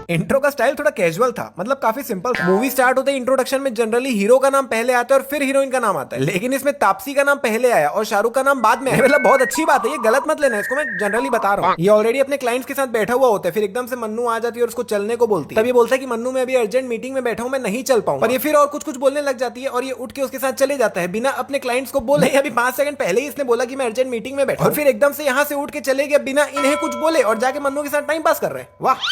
Intro का style थोड़ा casual था, मतलब काफी सिंपल था। मूवी स्टार्ट होते ही इंट्रोडक्शन में जनरली हीरो का नाम पहले आता है और फिर हीरोइन का नाम आता है, लेकिन इसमें तापसी का नाम पहले आया और शाहरुख का नाम बाद में आया। मतलब बहुत अच्छी बात है, ये गलत मत लेना, इसको मैं जनरली बता रहा हूँ। ये ऑलरेडी अपने क्लाइंट्स के साथ बैठा हुआ होता है, फिर एकदम से मन्नू आ जाती है और उसको चलने को बोलती है। तब ये बोलता है कि मन्नू मैं अभी अर्जेंट मीटिंग में बैठा हूँ, मैं नहीं चल पाऊंगा। पर ये फिर और कुछ बोलने लग जाती है और ये उठ के उसके साथ चले जाता है बिना अपने क्लाइंट्स को बोले। अभी 5 सेकंड पहले ही इसने बोला कि मैं अर्जेंट मीटिंग में बैठा, और फिर एकदम से यहाँ से उठ के चले गए बिना इन्हें कुछ बोले और जाके मन्नू के साथ टाइम पास कर रहे हैं। वाह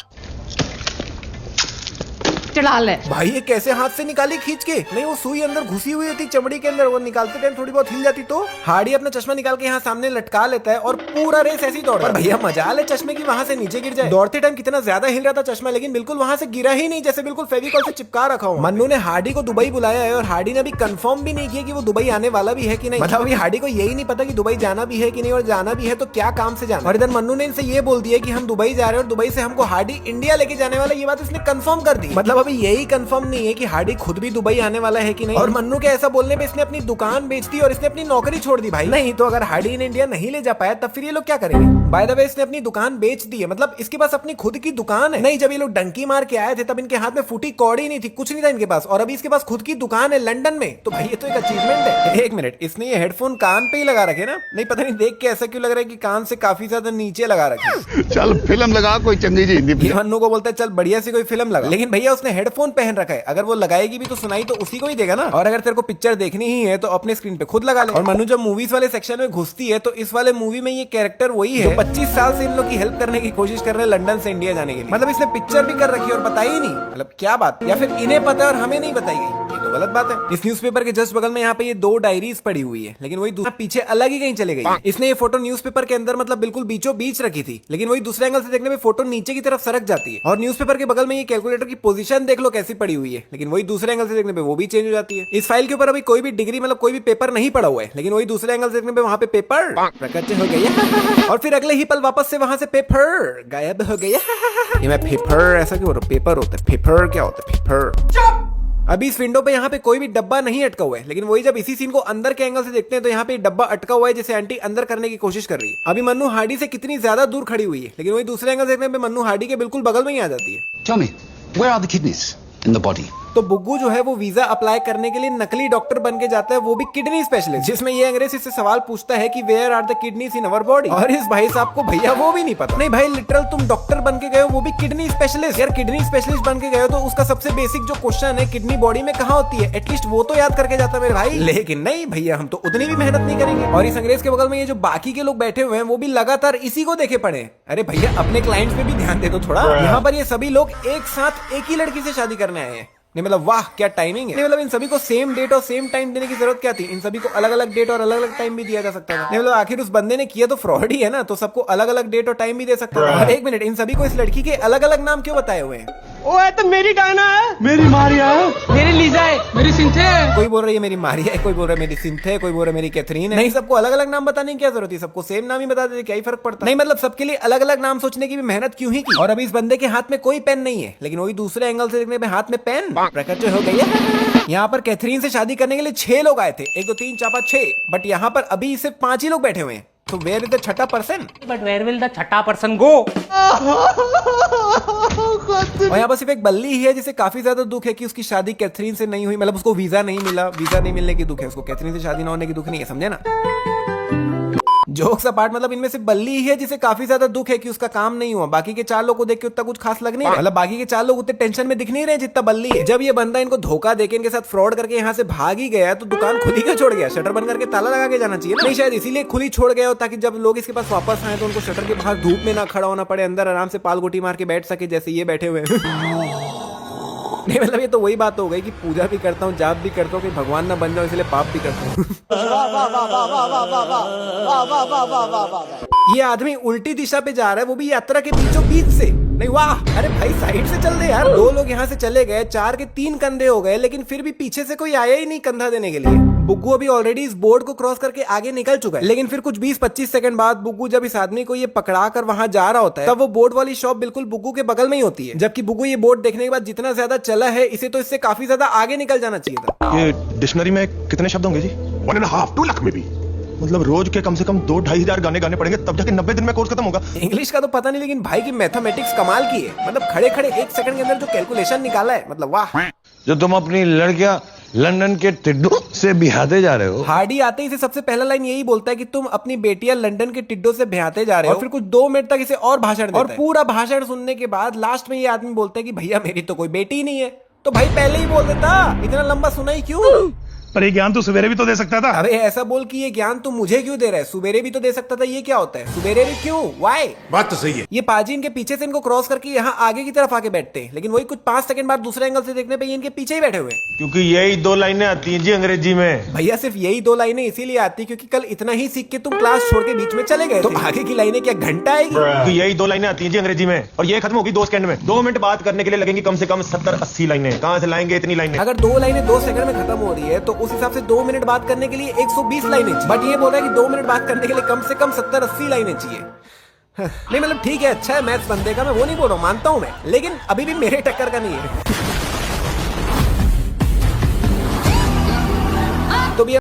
चढ़ा ले भाई, ये कैसे हाथ से निकाली खींच के? नहीं, वो सुई अंदर घुसी हुई थी चमड़ी के अंदर, वो निकालते टाइम थोड़ी बहुत हिल जाती तो। हार्डी अपना चश्मा निकाल के यहाँ सामने लटका लेता है और पूरा रेस ऐसी दौड़। पर भैया मजा ले चश्मे की वहां से नीचे गिर जाए। दौड़ते टाइम कितना ज्यादा हिल रहा था चश्मा, लेकिन बिल्कुल वहां से गिरा ही नहीं, जैसे बिल्कुल फेविकॉल से चिपका रखा हो। मन्नू ने हार्डी को दुबई बुलाया है और हार्डी ने अभी कंफर्म भी नहीं किया कि वो दुबई आने वाला भी है कि नहीं। मतलब अभी हार्डी को यही नहीं पता कि दुबई जाना भी है कि नहीं, और जाना भी है तो क्या काम से जाना। और इधर मन्नू ने इनसे ये बोल दिया कि हम दुबई जा रहे हैं और दुबई से हमको हार्डी इंडिया लेके जाने वाला, ये बात इसने कंफर्म कर दी। मतलब अभी यही कंफर्म नहीं है कि हार्डी खुद भी दुबई आने वाला है कि नहीं। और मन्नू के ऐसा बोलने पे इसने अपनी दुकान बेच दी और इसने अपनी नौकरी छोड़ दी। भाई नहीं तो अगर हार्डी इन इंडिया नहीं ले जा पाया तब फिर ये लोग क्या करेंगे? बाय द वे, इसने अपनी दुकान बेच दी है, मतलब इसके पास अपनी खुद की दुकान है। नहीं, जब ये लोग डंकी मार के आए थे तब इनके हाथ में फूटी कौड़ी नहीं थी, कुछ नहीं था इनके पास, और अभी इसके पास खुद की दुकान है लंदन में। तो भाई ये तो एक अचीवमेंट है। एक मिनट, इसने ये हेडफोन कान पे ही लगा रखे ना? नहीं पता नहीं देख के ऐसा क्यों लग रहा है कि कान से काफी ज्यादा नीचे लगा रखे। चल फिल्म लगा कोई चंगी जी। मन्नू को बोलता है चल बढ़िया सी कोई फिल्म लगा, लेकिन भैया उसने हेडफोन पहन रखा है, अगर वो लगाएगी भी तो सुनाई तो उसी को ही देगा ना। और अगर तेरे को पिक्चर देखनी ही है तो अपने स्क्रीन पे खुद लगा ले। और मन्नू जब मूवीज वाले सेक्शन में घुसती है तो इस वाले मूवी में ये कैरेक्टर वही है जो 25 साल से इन लोग की हेल्प करने की कोशिश कर रहे हैं लंदन से इंडिया जाने के लिए। मतलब इसने पिक्चर भी कर रखी है और बताई ही नहीं। मतलब क्या बात, या फिर इन्हें पता है और हमें नहीं बताई गई, ये तो गलत बात है। इस न्यूज़पेपर के जस्ट बगल में यहाँ पे ये 2 डायरीज पड़ी हुई है, लेकिन वही दूसरा पीछे अलग ही कहीं चले गई। इसने ये फोटो न्यूज़पेपर के अंदर मतलब बिल्कुल बीचों बीच रखी थी, लेकिन वही दूसरे एंगल से देखने में फोटो नीचे की तरफ सरक जाती है। और न्यूज़पेपर के बगल में ये कैलकुलेटर की पोजीशन देख लो कैसी पड़ी हुई है, लेकिन वही दूसरे एंगल से देखने पे वो भी चेंज हो जाती है। इस फाइल के ऊपर अभी कोई भी डिग्री मतलब कोई भी पेपर नहीं पड़ा हुआ है, लेकिन वही दूसरे एंगल से देखने पे वहां पे पेपर प्रकट हो गया और फिर अगले ही पल वापस से वहां से पेपर गायब हो गया। ये मैं पेपर ऐसा क्यों बोल रहा हूं? पेपर होता है, पेपर क्या होता है? पेपर। अभी इस विंडो पे यहाँ पे कोई भी डब्बा नहीं अटका हुआ है, लेकिन वही जब इसी सीन को अंदर के एंगल से देखते हैं तो यहाँ पे डब्बा अटका हुआ है, जिसे आंटी अंदर करने की कोशिश कर रही है। अभी मन्नू हार्डी से कितनी ज्यादा दूर खड़ी हुई है, लेकिन वही दूसरे एंगल से देखने पे मन्नू हार्डी के बिल्कुल बगल में ही आ जाती है। Tell me, where are the kidneys in the body? तो बुग्गू जो है वो वीजा अप्लाई करने के लिए नकली डॉक्टर बन के जाता है, वो भी किडनी स्पेशलिस्ट, जिसमें ये अंग्रेज इससे सवाल पूछता है कि where are the kidneys in our body. और इस भाई साहब को भैया वो भी नहीं पता। नहीं भाई, लिटरल तुम डॉक्टर बन के गए हो, वो भी किडनी स्पेशलिस्ट। यार किडनी स्पेशलिस्ट बन के गए हो तो उसका सबसे बेसिक जो क्वेश्चन है किडनी बॉडी में कहाँ होती है, एटलीस्ट वो तो याद करके जाता मेरे भाई। लेकिन नहीं भैया, हम तो उतनी भी मेहनत नहीं करेंगे। और इस अंग्रेज के बगल में ये जो बाकी के लोग बैठे हुए हैं वो भी लगातार इसी को देखे पड़े। अरे भैया अपने क्लाइंट्स पे भी ध्यान दे दो थोड़ा। यहाँ पर ये सभी लोग एक साथ एक ही लड़की से शादी करने आए हैं। नहीं मतलब वाह क्या टाइमिंग है। नहीं मतलब इन सभी को सेम डेट और सेम टाइम देने की जरूरत क्या थी? इन सभी को अलग अलग डेट और अलग अलग टाइम भी दिया जा सकता था। नहीं मतलब आखिर उस बंदे ने किया तो फ्रॉड ही है ना, तो सबको अलग अलग डेट और टाइम भी दे सकता था। और एक मिनट, इन सभी को इस लड़की के अलग अलग नाम क्यों बताए हुए हैं? ओ है तो मेरी डायना है, मेरी मारिया है, मेरी लीजा है, मेरी सिंथे है। कोई बोल रहा है मेरी मारिया है, कोई बोल रहा है मेरी सिंथ है, कोई बोल रहा है मेरी कैथरीन है। नहीं, सबको अलग अलग नाम बताने की क्या जरूरत है? सबको सेम नाम ही बता देते, क्या ही फर्क पड़ता? नहीं मतलब सबके लिए अलग अलग नाम सोचने की भी मेहनत क्यों ही की? और अभी इस बंदे के हाथ में कोई पेन नहीं है, लेकिन वही दूसरे एंगल से देखने में हाथ में पेन प्रकट हो गई है। यहाँ पर कैथरीन से शादी करने के लिए 6 लोग आए थे, 1 2 3 4 5 6, बट यहाँ पर अभी सिर्फ 5 ही लोग बैठे हुए हैं। तो वेयर इज द छठा person? But where will the छठा पर्सन गो? और यहाँ पर सिर्फ एक बल्ली ही है जिसे काफी ज्यादा दुख है कि उसकी शादी कैथरीन से नहीं हुई, मतलब उसको वीजा नहीं मिला। वीजा नहीं मिलने की दुख है उसको, कैथरीन से शादी ना होने की दुख नहीं है, समझे ना? जोक्स अपार्ट, मतलब इनमें से बल्ली ही है जिसे काफी ज्यादा दुख है कि उसका काम नहीं हुआ। बाकी के 4 लोग को देख के उतना कुछ खास लग नहीं रहा, मतलब बाकी के 4 लोग उतने टेंशन में दिख नहीं रहे जितना बल्ली है। जब ये बंदा इनको धोखा देके इनके साथ फ्रॉड करके यहाँ से भाग ही गया तो दुकान खुली क्यों छोड़ गया? शटर बंद करके ताला लगा के जाना चाहिए ना? नहीं, शायद इसीलिए खुली छोड़ गया हो ताकि जब लोग इसके पास वापस आए तो उनको शटर के बाहर धूप में ना खड़ा होना पड़े, अंदर आराम से पाल गोटी मार के बैठ सके जैसे ये बैठे हुए हैं। नहीं मतलब ये तो वही बात हो गई कि पूजा भी करता हूँ, जाप भी करता हूँ कि भगवान ना बन जाओ, इसलिए पाप भी करता हूँ। ये आदमी उल्टी दिशा पे जा रहा है, वो भी यात्रा के बीचों बीच से। नहीं वाह, अरे भाई साइड से चल दे यार। 2 लोग यहाँ से चले गए, 4 के 3 कंधे हो गए, लेकिन फिर भी पीछे से कोई आया ही नहीं कंधा देने के लिए। बुग्गू अभी ऑलरेडी इस बोर्ड को क्रॉस करके आगे निकल चुका है, लेकिन फिर कुछ 20-25 सेकंड बाद बुग्गू जब इस आदमी को ये पकड़ा कर वहां जा रहा होता है तब वो बोर्ड वाली शॉप बिल्कुल बुग्गू के बगल में ही होती है। जबकि बुग्गू ये बोर्ड देखने के बाद जितना ज्यादा चला है, इसे तो इससे काफी ज्यादा आगे निकल जाना चाहिए था। ये डिक्शनरी में कितने शब्द होंगे जी? 1.5-2 लाख में भी। मतलब रोज के कम से कम 2-2.5 गाने गाने पड़ेंगे तब जाके 90 दिन में कोर्स खत्म होगा। इंग्लिश का तो पता नहीं, लेकिन भाई की मैथमेटिक्स कमाल की है। मतलब खड़े खड़े 1 सेकंड के अंदर जो कैलकुलेशन निकाला है, मतलब वाह। जो तुम अपनी लड़कियां लंदन के टिड्डों से बिहाते जा रहे हो। हार्डी आते ही इसे सबसे पहला लाइन यही बोलता है कि तुम अपनी बेटियां लंदन के टिड्डों से ब्याहते जा रहे हो, और फिर कुछ 2 मिनट तक इसे और भाषण देता है। और पूरा भाषण सुनने के बाद लास्ट में ये आदमी बोलता है कि भैया मेरी तो कोई बेटी ही नहीं है। तो भाई पहले ही बोल देता, इतना लंबा सुना ही क्यों? पर ये ज्ञान तो सवेरे भी तो दे सकता था। अबे ऐसा बोल कि ये ज्ञान तू मुझे क्यों दे रहा है, सुबेरे भी तो दे सकता था। ये क्या होता है, सुबेरे भी क्यों, वाई? बात तो सही है। ये पाजी इनके पीछे से इनको क्रॉस करके यहाँ आगे की तरफ आके बैठते हैं, लेकिन वही कुछ 5 सेकंड बाद दूसरे एंगल से देखने पे ये इनके पीछे ही बैठे हुए हैं। क्योंकि यही 2 लाइनें आती हैं जी अंग्रेजी में। भैया सिर्फ यही 2 लाइनें इसीलिए आती क्योंकि कल इतना ही सीख के तुम क्लास छोड़ के बीच में चले गए, तो आगे की लाइनें क्या घंटा आएगी? क्योंकि यही 2 लाइनें आती हैं जी अंग्रेजी में, और ये खत्म होगी 2 सेकंड में। 2 मिनट बात करने के लिए लगेंगी कम से कम 70-80 लाइनें। कहाँ से लाएंगे इतनी लाइनें? अगर 2 लाइनें 2 सेकंड में खत्म हो रही है तो उस हिसाब से 2 मिनट बात करने के लिए 120 लाइनें चाहिए। बट ये बोल रहा है कि 2 मिनट बात करने के लिए कम से कम 70-80 लाइनें चाहिए। नहीं मतलब ठीक है, अच्छा है मैथ्स बंदे का, मैं वो नहीं बोल रहा हूँ, मानता हूँ मैं, लेकिन अभी भी मेरे टक्कर का नहीं है।